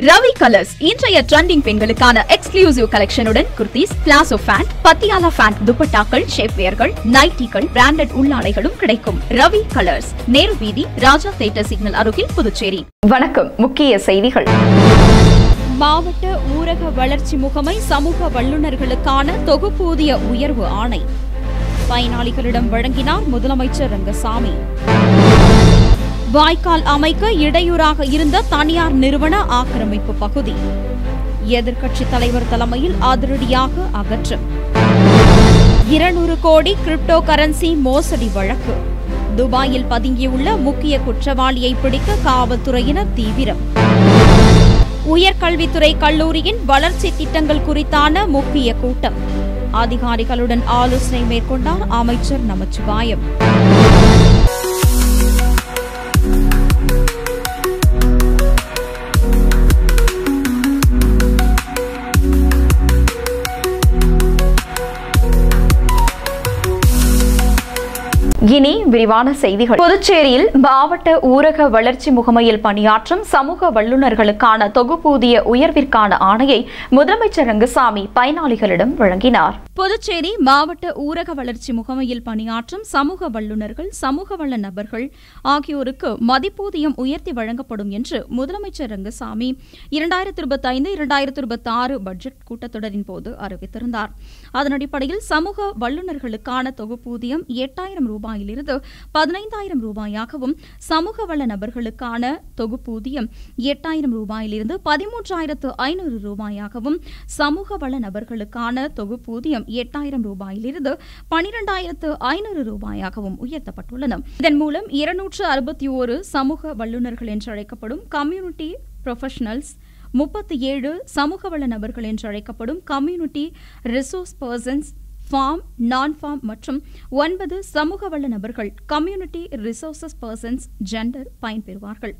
Ravi colours இன்றைய trending பெண்களுக்கான exclusive கலெக்ஷனுடன் kurtis, palazzo pant, Patiala pant, துப்பட்டாக்கள், ஷேப்வேர்கள், நைட்டிகள், பிராண்டட் உள்ளாடைகளும் கிடைக்கும். ரவி கலர்ஸ், நேரு வீதி, ராஜா தியேட்டர் சிக்னல் அருகில், புதுச்சேரி. வணக்கம். முக்கிய செய்திகள். மாவட்ட ஊரக வளர்ச்சி முகமை சமூக வல்லுநர்களுக்கான தொகுப்பூதிய உயர்வு ஆணை பயனாளிகளிடம் வழங்கினார் முதலமைச்சர் ரங்கசாமி. வாய்க்கால் அமைக்க இடையூறாக இருந்த தனியார் நிறுவன ஆக்கிரமிப்பு பகுதி எதிர்க்கட்சித் தலைவர் தலைமையில் அதிரடியாக அகற்றம். 200 கோடி கிரிப்டோ கரன்சி மோசடி வழக்கு. துபாயில் பதுங்கியுள்ள முக்கிய குற்றவாளியை பிடிக்க காவல்துறையினர் தீவிரம். உயர்கல்வித்துறை கல்லூரியின் வளர்ச்சி திட்டங்கள் குறித்தான முக்கிய கூட்டம். அதிகாரிகளுடன் ஆலோசனை மேற்கொண்டார் அமைச்சர் நமச்சிவாயம். இனி விரிவான செய்திகள். புதுச்சேரியில் மாவட்ட ஊரக வளர்ச்சி முகமையில் பணியாற்றும் சமூக வல்லுநர்களுக்கான தொகுப்பூதிய உயர்விற்கான ஆணையை முதலமைச்சர் ரங்கசாமி பயனாளிகளிடம் வழங்கினார். புதுச்சேரி மாவட்ட ஊரக வளர்ச்சி முகமையில் பணியாற்றும் சமூக வல்லுநர்கள், சமூக வள நபர்கள் ஆகியோருக்கு மதிப்பூதியம் உயர்த்தி வழங்கப்படும் என்று முதலமைச்சர் ரங்கசாமி 2025-2026 பட்ஜெட் கூட்டத்தொடரின் போது அறிவித்திருந்தார். அதன் அடிப்படையில் சமூக வல்லுநர்களுக்கான தொகுப்பூதியம் 8,000 ரூபாயிலிருந்து 15,000 ரூபாயாகவும், சமூக வள நபர்களுக்கான தொகுப்பூதியம் 8,000 ரூபாயிலிருந்து 13,500 ரூபாயாகவும், சமூக வள நபர்களுக்கான தொகுப்பூதியம் 8,000 ரூபாயிலிருந்து 12,500 ரூபாயாகவும் உயர்த்தப்பட்டுள்ளன. இதன் மூலம் 261 சமூக வல்லுநர்கள் என்று அழைக்கப்படும் கம்யூனிட்டி ப்ரொஃபஷனல்ஸ், 37 சமூக வள நபர்கள் என்று அழைக்கப்படும் கம்யூனிட்டி ரிசோர்ஸ் பர்சன்ஸ், ஃபார்ம், நான் ஃபார்ம் மற்றும் 9 சமூக வள நபர்கள் கம்யூனிட்டி ரிசோர்சஸ் பர்சன்ஸ் ஜெண்டர் பயன்பெறுவார்கள்.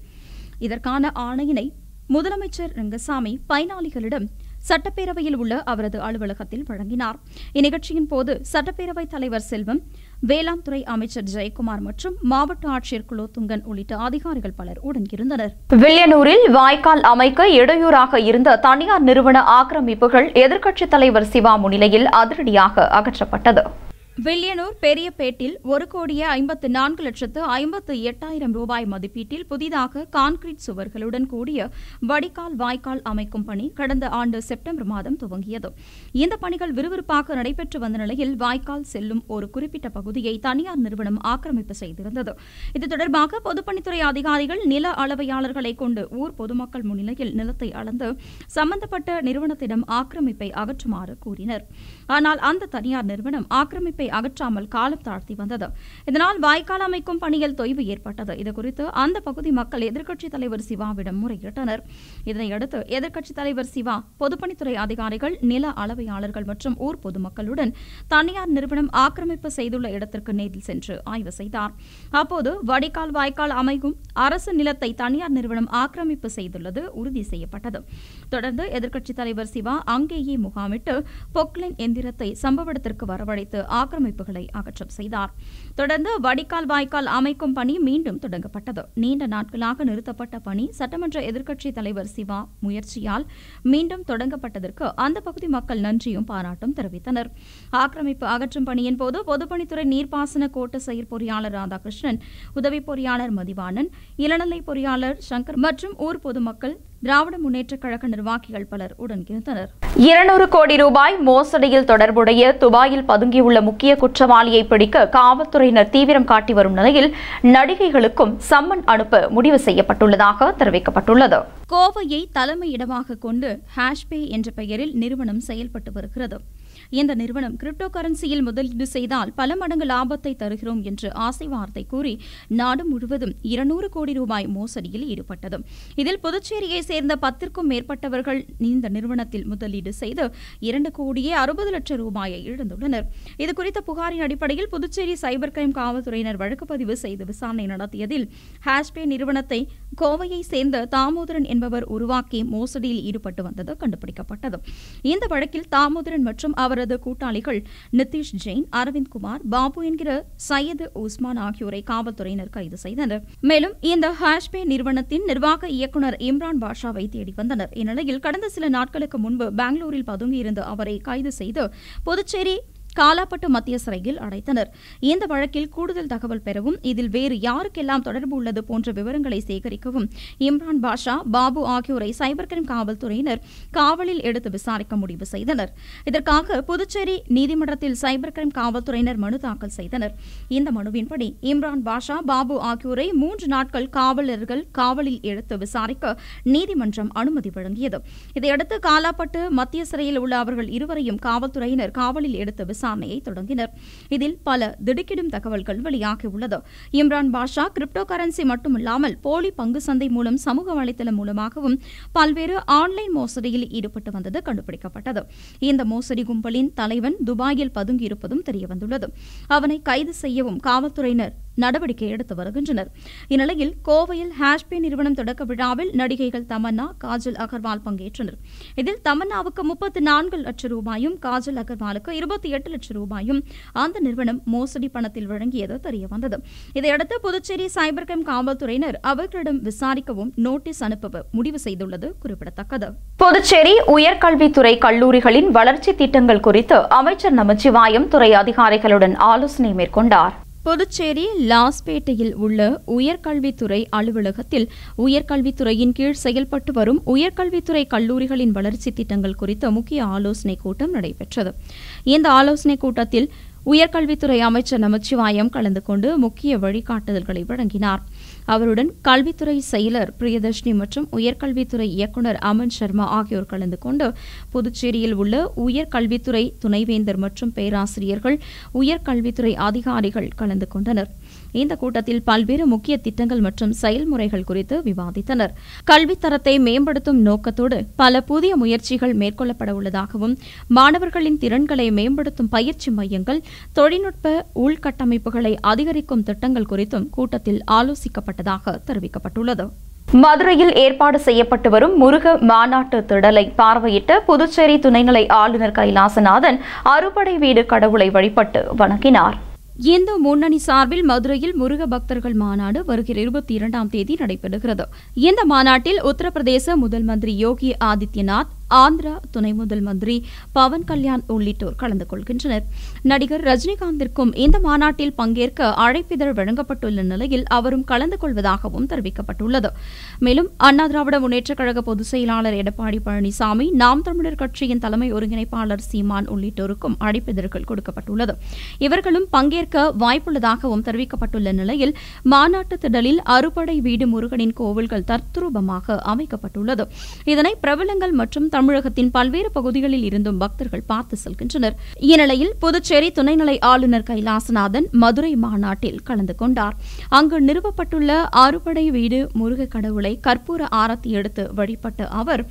இதற்கான ஆணையினை முதலமைச்சர் ரங்கசாமி பயனாளிகளிடம் சட்டப்பேரவையில் உள்ள அவரது அலுவலகத்தில் வழங்கினார். இந்நிகழ்ச்சியின் போது சட்டப்பேரவைத் தலைவர் செல்வம், வேளாண் துறை அமைச்சர் ஜெயக்குமார் மற்றும் மாவட்ட ஆட்சியர் குலோத்துங்கன் உள்ளிட்ட அதிகாரிகள் பலர் உடன் இருந்தனர். வில்லியனூரில் வாய்க்கால் அமைக்க இடையூறாக இருந்த தனியார் நிறுவன ஆக்கிரமிப்புகள் எதிர்க்கட்சித் தலைவர் சிவா முன்னிலையில் அதிரடியாக அகற்றப்பட்டது. வில்லியனூர் பெரியபேட்டில் 1,54,58,000 ரூபாய் மதிப்பீட்டில் புதிதாக கான்கிரீட் சுவர்களுடன் கூடிய வடிகால் வாய்க்கால் அமைக்கும் பணி கடந்த ஆண்டு செப்டம்பர் மாதம் துவங்கியது. இந்த பணிகள் விறுவிறுப்பாக நடைபெற்று வந்த நிலையில் வாய்க்கால் செல்லும் ஒரு குறிப்பிட்ட பகுதியை தனியார் நிறுவனம் ஆக்கிரமிப்பு செய்திருந்தது. இது தொடர்பாக பொதுப்பணித்துறை அதிகாரிகள் நில அளவையாளர்களை கொண்டு ஊர் பொதுமக்கள் முன்னிலையில் நிலத்தை அளந்து சம்பந்தப்பட்ட நிறுவனத்திடம் ஆக்கிரமிப்பை அகற்றுமாறு கூறினர். ஆனால் அந்த தனியார் நிறுவனம் ஆக்கிரமிப்பை அகற்றாமல் காலம் தாழ்த்தி வந்தது. இதனால் வாய்க்கால் அமைக்கும் பணியில் தொய்வு ஏற்பட்டது. இதுகுறித்து அந்த பகுதி மக்கள் எதிர்க்கட்சித் தலைவர் சிவாவிடம் முறையிட்டனர். இதனையடுத்து எதிர்க்கட்சித் தலைவர் சிவா பொதுப்பணித்துறை அதிகாரிகள், நில அளவையாளர்கள் மற்றும் ஊர் பொதுமக்களுடன் தனியார் நிறுவனம் ஆக்கிரமிப்பு செய்துள்ள இடத்திற்கு நேரில் சென்று ஆய்வு செய்தார். அப்போது வடிகால் வாய்க்கால் அமைக்கும் அரசு நிலத்தை தனியார் நிறுவனம் ஆக்கிரமிப்பு செய்துள்ளது உறுதி செய்யப்பட்டது. தொடர்ந்து எதிர்க்கட்சித் தலைவர் சிவா அங்கேயே முகாமிட்டு பொக்லைன் எந்திரத்தை சம்பவ இடத்திற்கு வரவழைத்து ஆக்கிரமிப்புகளை அகற்றம் செய்தார். தொடர்ந்து வடிகால் வாய்க்கால் அமைக்கும் பணி மீண்டும் தொடங்கப்பட்டது. நீண்ட நாட்களாக நிறுத்தப்பட்ட பணி சட்டமன்ற எதிர்க்கட்சித் தலைவர் சிவா முயற்சியால் மீண்டும் தொடங்கப்பட்டதற்கு அந்த பகுதி மக்கள் நன்றியும் பாராட்டும் தெரிவித்தனர். ஆக்கிரமிப்பு அகற்றும் பணியின் போது பொதுப்பணித்துறை நீர்ப்பாசன கோட்ட செயற்பொறியாளர் ராதாகிருஷ்ணன், உதவி பொறியாளர் மதிவாணன், இளநிலை பொறியாளர் சங்கர் மற்றும் ஊர் பொதுமக்கள், திராவிட முன்னேற்றக் கழக நிர்வாகிகள் பலர் உடன் இருந்தனர். 200 கோடி ரூபாய் மோசடியில் தொடர்புடைய துபாயில் பதுங்கியுள்ள முக்கிய குற்றவாளியை பிடிக்க காவல்துறையினர் தீவிரம் காட்டி வரும் நிலையில் நடிகைகளுக்கும் சம்மன் அனுப்ப முடிவு செய்யப்பட்டுள்ளதாக தெரிவிக்கப்பட்டுள்ளது. கோவையை தலைமையிடமாக கொண்டு ஹாஷ்பே என்ற பெயரில் நிறுவனம் செயல்பட்டு வருகிறது. இந்த நிறுவனம் கிரிப்டோ கரன்சியில் முதலீடு செய்தால் பல மடங்கு லாபத்தை தருகிறோம் என்று ஆசை வார்த்தை கூறி நாடு முழுவதும் 200 கோடி ரூபாய் மோசடியில் ஈடுபட்டது. இதில் புதுச்சேரியை சேர்ந்த 10க்கும் மேற்பட்டவர்கள் இந்த நிறுவனத்தில் முதலீடு செய்து 2,60,00,000 ரூபாயை இழந்துள்ளனர். இதுகுறித்த புகாரின் அடிப்படையில் புதுச்சேரி சைபர் கிரைம் காவல்துறையினர் வழக்கு பதிவு செய்து விசாரணை நடத்தியதில் ஹாஷ்பே நிறுவனத்தை கோவையை சேர்ந்த தாமோதரன் என்பவர் உருவாக்கி மோசடியில் ஈடுபட்டு வந்தது கண்டுபிடிக்கப்பட்டது. இந்த வழக்கில் தாமோதரன் மற்றும் அவரது கூட்டாளிகள் நிதிஷ் ஜெயின், அரவிந்த் குமார், பாபு என்கிற சையது உஸ்மான் ஆகியோரை காவல்துறையினர் கைது செய்தனர். மேலும் இந்த ஹாஷ்பே நிறுவனத்தின் நிர்வாக இயக்குநர் இம்ரான் பாஷாவை தேடி வந்தனர். இந்நிலையில் கடந்த சில நாட்களுக்கு முன்பு பெங்களூரில் பதுங்கியிருந்த அவரை கைது செய்து புதுச்சேரி காலாப்பட்டு மத்திய சிறையில் அடைத்தனர். இந்த வழக்கில் கூடுதல் தகவல் பெறவும் இதில் வேறு யாருக்கெல்லாம் தொடர்பு உள்ளது போன்ற விவரங்களை சேகரிக்கவும் இம்ரான் பாஷா, பாபு ஆகியோரை சைபர் கிரைம் காவல்துறையினர் காவலில் எடுத்து விசாரிக்க முடிவு செய்தனர். இதற்காக புதுச்சேரி நீதிமன்றத்தில் சைபர் கிரைம் காவல்துறையினர் மனு தாக்கல் செய்தனர். இந்த மனுவின்படி இம்ரான் பாஷா, பாபு ஆகியோரை 3 நாட்கள் காவலர்கள் காவலில் எடுத்து விசாரிக்க நீதிமன்றம் அனுமதி வழங்கியது. இதையடுத்து காலாப்பட்டு மத்திய சிறையில் உள்ள அவர்கள் இருவரையும் காவல்துறையினர் காவலில் எடுத்து விசாரணையை தொடங்கினர். இதில் பல திடுக்கிடும் தகவல்கள் வெளியாகியுள்ளது. இம்ரான் பாஷா கிரிப்டோ கரன்சி மட்டுமில்லாமல் போலி பங்கு சந்தை மூலம் சமூக வலைதளம் மூலமாகவும் பல்வேறு ஆன்லைன் மோசடியில் ஈடுபட்டு வந்தது கண்டுபிடிக்கப்பட்டது. இந்த மோசடி கும்பலின் தலைவன் துபாயில் பதுங்கியிருப்பதும் தெரியவந்துள்ளது. அவனை கைது செய்யவும் காவல்துறையினர் நடவடிக்கை எடுத்து வருகின்றனர். இந்நிலையில் கோவையில் ஹாஷ்பே நிறுவனம் தொடக்க விழாவில் நடிகைகள் தமன்னா, காஜல் அகர்வால் பங்கேற்றனர். இதில் தமன்னாவுக்கு 34 லட்சம் ரூபாயும், காஜல் அகர்வாலுக்கு 28 லட்சம் ரூபாயும் அந்த நிறுவனம் மோசடி பணத்தில் வழங்கியது தெரியவந்தது. இதையடுத்து புதுச்சேரி சைபர் கிரைம் காவல்துறையினர் அவர்களிடம் விசாரிக்கவும் நோட்டீஸ் அனுப்ப முடிவு செய்துள்ளது குறிப்பிடத்தக்கது. புதுச்சேரி உயர்கல்வித்துறை கல்லூரிகளின் வளர்ச்சி திட்டங்கள் குறித்து அமைச்சர் நமச்சிவாயம் துறை அதிகாரிகளுடன் ஆலோசனை மேற்கொண்டார். புதுச்சேரி லாஸ்பேட்டையில் உள்ள உயர்கல்வித்துறை அலுவலகத்தில் உயர்கல்வித்துறையின் கீழ் செயல்பட்டு வரும் உயர்கல்வித்துறை கல்லூரிகளின் வளர்ச்சி திட்டங்கள் குறித்த முக்கிய ஆலோசனைக் கூட்டம் நடைபெற்றது. இந்த ஆலோசனைக் கூட்டத்தில் உயர்கல்வித்துறை அமைச்சர் நமச்சிவாயம் கலந்து கொண்டு முக்கிய வழிகாட்டுதல்களை வழங்கினார். அவருடன் கல்வித்துறை செயலர் பிரியதர்ஷினி மற்றும் உயர்கல்வித்துறை இயக்குநர் அமன் சர்மா ஆகியோர் கலந்து கொண்டு புதுச்சேரியில் உள்ள உயர்கல்வித்துறை துணைவேந்தர் மற்றும் பேராசிரியர்கள், உயர்கல்வித்துறை அதிகாரிகள் கலந்து கொண்டனர். இந்த கூட்டத்தில் பல்வேறு முக்கிய திட்டங்கள் மற்றும் செயல்முறைகள் குறித்து விவாதித்தனர். கல்வித்தரத்தை மேம்படுத்தும் நோக்கத்தோடு பல புதிய முயற்சிகள் மேற்கொள்ளப்பட உள்ளதாகவும், மாணவர்களின் திறன்களை மேம்படுத்தும் பயிற்சி மையங்கள், தொழில்நுட்ப உள்கட்டமைப்புகளை அதிகரிக்கும் திட்டங்கள் குறித்தும் கூட்டத்தில் ஆலோசிக்கப்பட்டதாக தெரிவிக்கப்பட்டுள்ளது. மதுரையில் ஏற்பாடு செய்யப்பட்டு வரும் முருக மாநாட்டு திடலை பார்வையிட்ட புதுச்சேரி துணைநிலை ஆளுநர் கைலாசநாதன் அறுபடை வீடு கடவுளை வழிபட்டு வணங்கினார். இந்து முன்னணி சார்பில் மதுரையில் முருக பக்தர்கள் மாநாடு வருகிற 22ஆம் தேதி நடைபெறுகிறது. இந்த மாநாட்டில் உத்தரப்பிரதேச முதல் மந்திரி யோகி ஆதித்யநாத், ஆந்திரா துணை முதல் மந்திரி பவன் கல்யாண் உள்ளிட்டோர் கலந்து கொள்கின்றனர். நடிகர் ரஜினிகாந்திற்கும் இந்த மாநாட்டில் பங்கேற்க அழைப்பிதழ் வழங்கப்பட்டுள்ள நிலையில் அவரும் கலந்து கொள்வதாகவும் தெரிவிக்கப்பட்டுள்ளது. மேலும் அண்ணா திராவிட முன்னேற்றக் கழக பொதுச் செயலாளர் எடப்பாடி பழனிசாமி, நாம் தமிழர் கட்சியின் தலைமை ஒருங்கிணைப்பாளர் சீமான் உள்ளிட்டோருக்கும் அழைப்பிதழ்கள் கொடுக்கப்பட்டுள்ளது. இவர்களும் பங்கேற்க வாய்ப்புள்ளதாகவும் தெரிவிக்கப்பட்டுள்ள நிலையில் மாநாட்டு திடலில் அறுபடை வீடு முருகனின் கோவில்கள் தத்ரூபமாக அமைக்கப்பட்டுள்ளது. இதனை பிரபலங்கள் மற்றும் தமிழகத்தின் பல்வேறு பகுதிகளில் இருந்தும் பக்தர்கள் பார்த்து செல்கின்றனர். இந்நிலையில் புதுச்சேரி துணைநிலை ஆளுநர் கைலாசநாதன் மதுரை மாநாட்டில் கலந்து கொண்டார். அங்கு நிறுவப்பட்டுள்ள அறுபடை வீடு முருக கடவுளை கற்பூர ஆரத்தி எடுத்து வழிபட்ட அவர்,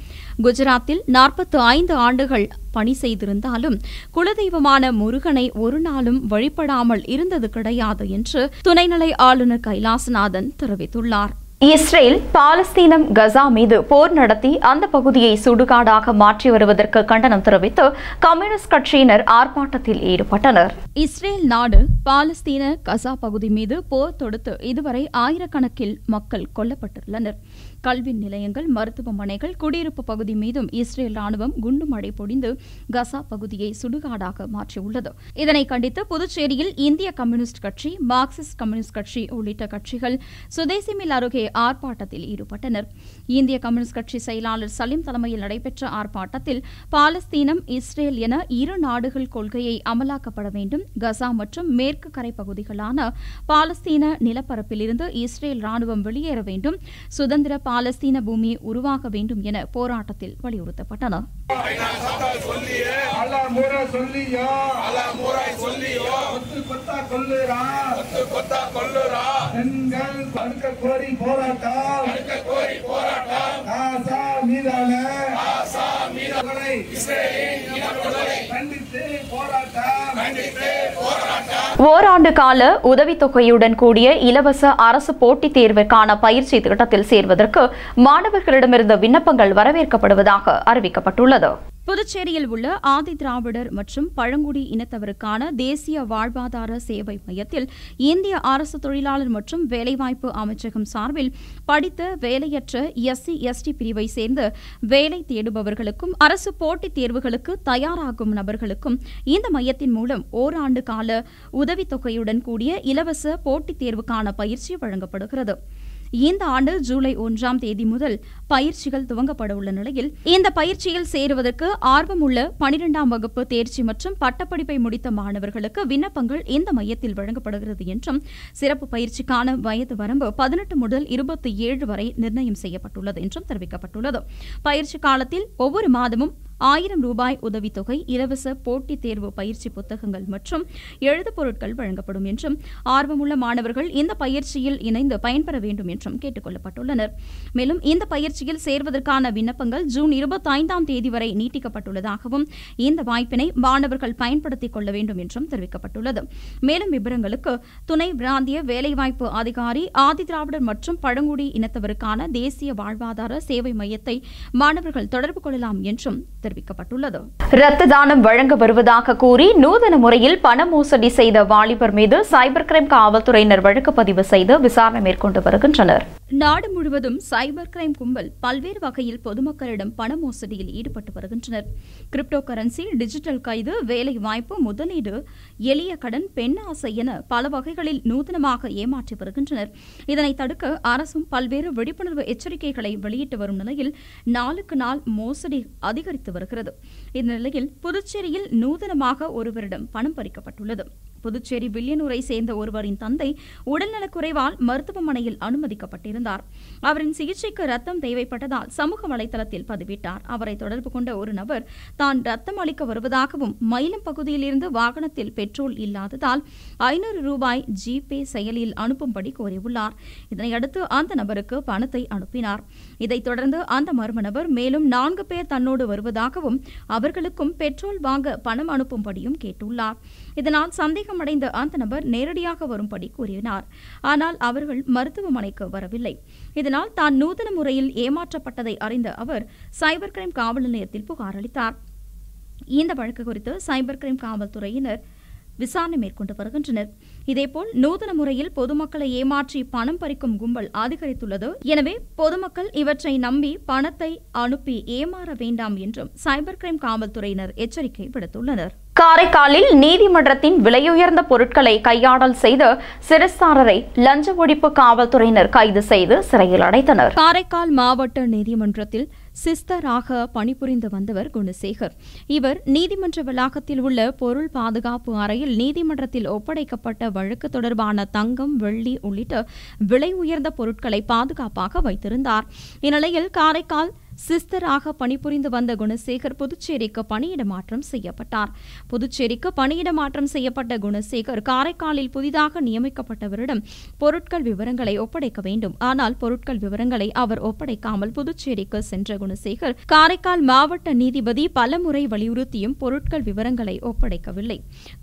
குஜராத்தில் 45 ஆண்டுகள் பணி செய்திருந்தாலும் குலதெய்வமான முருகனை ஒரு நாளும் வழிபடாமல் இருந்தது கிடையாது என்று துணைநிலை ஆளுநர் கைலாசநாதன் தெரிவித்துள்ளார். இஸ்ரேல் பாலஸ்தீனம் கசா மீது போர் நடத்தி அந்த பகுதியை சுடுகாடாக மாற்றி வருவதற்கு கண்டனம் தெரிவித்து கம்யூனிஸ்ட் கட்சியினர் ஆர்ப்பாட்டத்தில் ஈடுபட்டனர். இஸ்ரேல் நாடு பாலஸ்தீன கசா பகுதி மீது போர் தொடுத்து இதுவரை ஆயிரக்கணக்கில் மக்கள் கொல்லப்பட்டுள்ளனர். கல்வி நிலையங்கள், மருத்துவமனைகள், குடியிருப்பு பகுதி மீதும் இஸ்ரேல் ராணுவம் குண்டுமழை பொழிந்து கசா பகுதியை சுடுகாடாக மாற்றியுள்ளது. இதனை கண்டித்து புதுச்சேரியில் இந்திய கம்யூனிஸ்ட் கட்சி, மார்க்சிஸ்ட் கம்யூனிஸ்ட் கட்சி உள்ளிட்ட கட்சிகள் சுதேசி மில் அருகே ஆர்ப்பாட்டத்தில் ஈடுபட்டனர். இந்திய கம்யூனிஸ்ட் கட்சி செயலாளர் சலீம் தலைமையில் நடைபெற்ற ஆர்ப்பாட்டத்தில் பாலஸ்தீனம், இஸ்ரேல் என இரு நாடுகள் கொள்கையை அமலாக்கப்பட வேண்டும், கசா மற்றும் மேற்கு கரை பகுதிகளான பாலஸ்தீன நிலப்பரப்பில் இருந்து இஸ்ரேல் ராணுவம் வெளியேற வேண்டும், சுதந்திர பாலஸ்தீன பூமி உருவாக வேண்டும் என போராட்டத்தில் வலியுறுத்தப்பட்டன. கண்டித்து போராட்டம் ஓராண்டு கால உதவித்தொகையுடன் கூடிய இலவச அரசு போட்டித் தேர்விற்கான பயிற்சி திட்டத்தில் சேர்வதற்கு மாணவர்களிடமிருந்த விண்ணப்பங்கள் வரவேற்கப்படுவதாக அறிவிக்கப்பட்டுள்ளது. புதுச்சேரியில் உள்ள ஆதி திராவிடர் மற்றும் பழங்குடி இனத்தவருக்கான தேசிய வாழ்வாதார சேவை மையத்தில் இந்திய அரசு தொழிலாளர் மற்றும் வேலைவாய்ப்பு அமைச்சகம் சார்பில் படித்த வேலையற்ற SC/ST பிரிவை சேர்ந்த வேலை தேடுபவர்களுக்கும் அரசு போட்டித் தேர்வுகளுக்கு தயாராகும் நபர்களுக்கும் இந்த மையத்தின் மூலம் ஓராண்டு கால உதவித்தொகையுடன் கூடிய இலவச போட்டித் தேர்வுக்கான பயிற்சி வழங்கப்படுகிறது. இந்த ஆண்டு ஜூலை 1ஆம் தேதி முதல் பயிற்சிகள் துவங்கப்பட உள்ள நிலையில் இந்த பயிற்சியில் சேருவதற்கு ஆர்வமுள்ள 12ஆம் வகுப்பு தேர்ச்சி மற்றும் பட்டப்படிப்பை முடித்த மாணவர்களுக்கு விண்ணப்பங்கள் இந்த மையத்தில் வழங்கப்படுகிறது என்றும் சிறப்பு பயிற்சிக்கான வயது வரம்பு 18 முதல் 27 வரை நிர்ணயம் செய்யப்பட்டுள்ளது என்றும் தெரிவிக்கப்பட்டுள்ளது. பயிற்சி காலத்தில் ஒவ்வொரு மாதமும் 1000 ரூபாய் உதவித்தொகை, இலவச போட்டித் தேர்வு பயிற்சி புத்தகங்கள் மற்றும் எழுது பொருட்கள் வழங்கப்படும் என்றும் ஆர்வமுள்ள மாணவர்கள் இந்த பயிற்சியில் இணைந்து பயன்பெற வேண்டும் என்றும் கேட்டுக் கொள்ளப்பட்டுள்ளனர். மேலும் இந்த பயிற்சியில் சேர்வதற்கான விண்ணப்பங்கள் ஜூன் 25ஆம் தேதி வரை நீட்டிக்கப்பட்டுள்ளதாகவும் இந்த வாய்ப்பினை மாணவர்கள் பயன்படுத்திக் கொள்ள வேண்டும் என்றும் தெரிவிக்கப்பட்டுள்ளது. மேலும் விவரங்களுக்கு துணை பிராந்திய வேலைவாய்ப்பு அதிகாரி, ஆதி திராவிடர் மற்றும் பழங்குடி இனத்தவருக்கான தேசிய வாழ்வாதார சேவை மையத்தை மாணவர்கள் தொடர்பு கொள்ளலாம் என்றும் தெரிவிக்கப்பட்டுள்ளது. இரத்த தானம் வழங்க வருவதாக கூறி நூதன முறையில் பண மோசடி செய்த வாலிபர் மீது சைபர் கிரைம் காவல்துறையினர் வழக்கு பதிவு செய்து விசாரணை மேற்கொண்டு வருகின்றனர். நாடு முழுவதும் சைபர் கிரைம் கும்பல் பல்வேறு வகையில் பொதுமக்களிடம் பண மோசடியில் ஈடுபட்டு வருகின்றனர். கிரிப்டோ கரன்சி, டிஜிட்டல் கைது, வேலை வாய்ப்பு, முதலீடு, எளிய கடன், பெண் ஆசை என பல வகைகளில் நூதனமாக ஏமாற்றி வருகின்றனர். இதனை தடுக்க அரசும் பல்வேறு விழிப்புணர்வு எச்சரிக்கைகளை வெளியிட்டு வரும் நிலையில் நாளுக்கு நாள் மோசடி அதிகரித்து வருகிறது. இந்நிலையில் புதுச்சேரியில் நூதனமாக ஒருவரிடம் பணம் பறிக்கப்பட்டுள்ளது. புதுச்சேரி வில்லியனூரை சேர்ந்த ஒருவரின் தந்தை உடல்நலக்குறைவால் மருத்துவமனையில் அனுமதிக்கப்பட்டிருந்தார். அவரின் சிகிச்சைக்கு ரத்தம் தேவைப்பட்டதால் சமூக வலைதளத்தில் பதிவிட்டார். அவரை தொடர்பு கொண்ட ஒரு நபர் தான் ரத்தம் அளிக்க வருவதாகவும் மயிலம் பகுதியிலிருந்து வாகனத்தில் பெட்ரோல் இல்லாததால் 500 ரூபாய் ஜிபே செயலியில் அனுப்பும்படி கோரியுள்ளார். இதனையடுத்து அந்த நபருக்கு பணத்தை அனுப்பினார். இதைத் தொடர்ந்து அந்த மர்ம நபர் மேலும் 4 பேர் தன்னோடு வருவதாகவும் அவர்களுக்கும் பெட்ரோல் வாங்க பணம் அனுப்பும்படியும் கேட்டுள்ளார். இதனால் சந்தேகமடைந்த அந்த நபர் நேரடியாக வரும்படி கூறினார். ஆனால் அவர்கள் மருத்துவமனைக்கு வரவில்லை. இதனால் தான் நூதன முறையில் ஏமாற்றப்பட்டதை அறிந்த அவர் சைபர் கிரைம் காவல் நிலையத்தில் புகார் அளித்தார். இந்த வழக்கு குறித்து சைபர் கிரைம் காவல்துறையினர் விசாரணை மேற்கொண்டு வருகின்றனர். இதேபோல் நூதன முறையில் பொதுமக்களை ஏமாற்றி பணம் பறிக்கும் கும்பல் அதிகரித்துள்ளது. எனவே பொதுமக்கள் இவற்றை நம்பி பணத்தை அனுப்பி ஏமாற வேண்டாம் என்றும் சைபர் கிரைம் காவல்துறையினர் எச்சரிக்கை விடுத்துள்ளனர். காரைக்காலில் நீதிமன்றத்தின் விலையுயர்ந்த பொருட்களை கையாடல் செய்த சிறைசாரரை லஞ்ச ஒழிப்பு காவல்துறையினர் கைது செய்து சிறையில் அடைத்தனர். காரைக்கால் மாவட்ட நீதிமன்றத்தில் சிஸ்டராக பணிபுரிந்து வந்தவர் குணசேகர். இவர் நீதிமன்ற வளாகத்தில் உள்ள பொருள் பாதுகாப்பு அறையில் நீதிமன்றத்தில் ஒப்படைக்கப்பட்ட வழக்கு தொடர்பான தங்கம், வெள்ளி உள்ளிட்ட விலை உயர்ந்த பொருட்களை பாதுகாப்பாக வைத்திருந்தார். இந்நிலையில் காரைக்கால் சிஸ்டராக பணிபுரிந்து வந்த குணசேகர் புதுச்சேரிக்கு பணியிட மாற்றம் செய்யப்பட்டார். புதுச்சேரிக்கு பணியிட மாற்றம் செய்யப்பட்ட குணசேகர் காரைக்காலில் புதிதாக நியமிக்கப்பட்டவரிடம் பொருட்கள் விவரங்களை ஒப்படைக்க வேண்டும். ஆனால் பொருட்கள் விவரங்களை அவர் ஒப்படைக்காமல் புதுச்சேரிக்கு சென்ற குணசேகர் காரைக்கால் மாவட்ட நீதிபதி பலமுறை வலியுறுத்தியும் பொருட்கள் விவரங்களை ஒப்படைக்கவில்லை.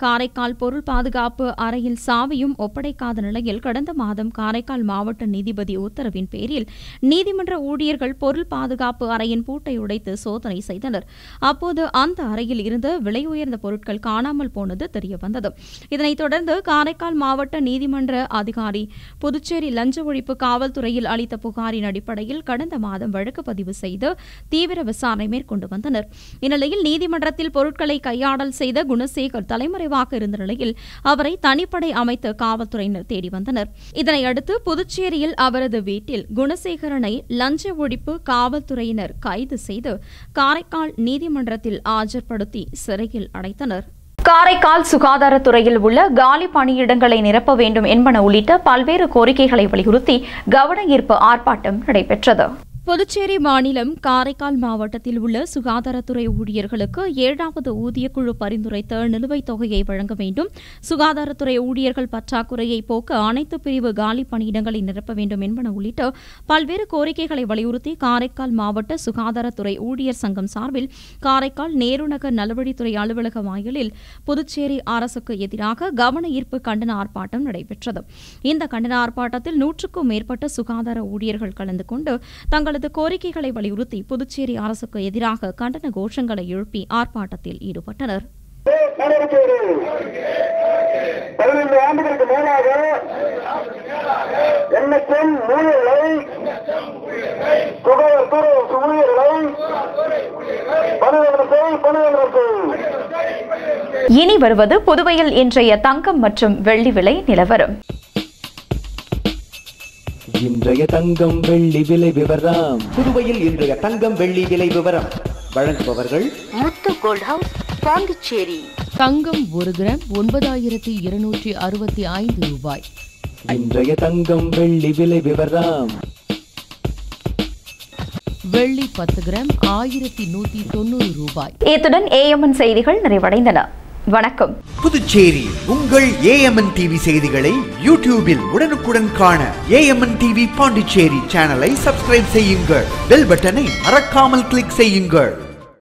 காரைக்கால் பொருள் பாதுகாப்பு அறையில் சாவியும் ஒப்படைக்காத நிலையில் கடந்த மாதம் காரைக்கால் மாவட்ட நீதிபதி உத்தரவின் பேரில் நீதிமன்ற ஊழியர்கள் பொருள் பாதுகாப்பு அறையின் பூட்டை உடைத்து சோதனை செய்தனர். அப்போது அந்த அறையில் இருந்த விலை உயர்ந்த பொருட்கள் காணாமல் போனது தெரியவந்தது. இதனைத் தொடர்ந்து காரைக்கால் மாவட்ட நீதிமன்ற அதிகாரி புதுச்சேரி லஞ்ச ஒழிப்பு காவல்துறையில் அளித்த புகாரின் அடிப்படையில் கடந்த மாதம் வழக்கு பதிவு செய்து தீவிர விசாரணை மேற்கொண்டு வந்தனர். இந்நிலையில் நீதிமன்றத்தில் பொருட்களை கையாடல் செய்த குணசேகர் தலைமறைவாக இருந்த நிலையில் அவரை தனிப்படை அமைத்து காவல்துறையினர் தேடி வந்தனர். இதனையடுத்து புதுச்சேரியில் அவரது வீட்டில் குணசேகரனை லஞ்ச ஒழிப்பு காவல்துறை கைது செய்து காரைக்கால் நீதிமன்றத்தில் ஆஜர்படுத்தி சிறையில் அடைத்தனர். காரைக்கால் சுகாதாரத்துறையில் உள்ள காலி பணியிடங்களை நிரப்ப வேண்டும் என்பன உள்ளிட்ட பல்வேறு கோரிக்கைகளை வலியுறுத்தி கவன ஈர்ப்பு ஆர்ப்பாட்டம் நடைபெற்றது. புதுச்சேரி மாநிலம் காரைக்கால் மாவட்டத்தில் உள்ள சுகாதாரத்துறை ஊழியர்களுக்கு 7வது ஊதியக்குழு பரிந்துரைத்த நிலுவைத் தொகையை வழங்க வேண்டும், சுகாதாரத்துறை ஊழியர்கள் பற்றாக்குறையை போக்க அனைத்து பிரிவு காலி பணியிடங்களை நிரப்ப வேண்டும் என்பன உள்ளிட்ட பல்வேறு கோரிக்கைகளை வலியுறுத்தி காரைக்கால் மாவட்ட சுகாதாரத்துறை ஊழியர் சங்கம் சார்பில் காரைக்கால் நேருநகர் நலவழித்துறை அலுவலக வாயிலில் புதுச்சேரி அரசுக்கு எதிராக கவன ஈர்ப்பு கண்டன ஆர்ப்பாட்டம் நடைபெற்றது. இந்த கண்டன ஆர்ப்பாட்டத்தில் 100க்கும் மேற்பட்ட சுகாதார ஊழியர்கள் கலந்து கொண்டு தங்களது கோரிக்கைகளை வலியுறுத்தி புதுச்சேரி அரசுக்கு எதிராக கண்டன கோஷங்களை எழுப்பி ஆர்ப்பாட்டத்தில் ஈடுபட்டனர். 15 ஆண்டுகளுக்கு மேலாக எண்ணற்றம் ஊழியர்களை சுகாதாரத்துறை ஊழியர்களை இனி வருவது புதுவையில் இன்றைய தங்கம் மற்றும் வெள்ளி விலை நிலவரம். இன்றைய தங்கம் வெள்ளி விலை விவரம். புதுவையில் இன்றைய தங்கம் வெள்ளி விலை விவரம் வழங்குபவர்கள் முத்து கோல்ட் ஹவுஸ், பாண்டிச்சேரி. தங்கம் 1 கிராம் 9265 ரூபாய். இன்றைய தங்கம் வெள்ளி விலை விவரம். வெள்ளி 10 கிராம் 1190 ரூபாய். இத்துடன் ஏஎம்என் செய்திகள் நிறைவடைந்தன. வணக்கம். புதுச்சேரி உங்கள் ஏஎம்என் டிவி செய்திகளை யூடியூபில் உடனுக்குடன் காண ஏஎம்என் டிவி பாண்டிச்சேரி சேனலை சப்ஸ்கிரைப் செய்யுங்கள். பெல் பட்டனை மறக்காமல் கிளிக் செய்யுங்கள்.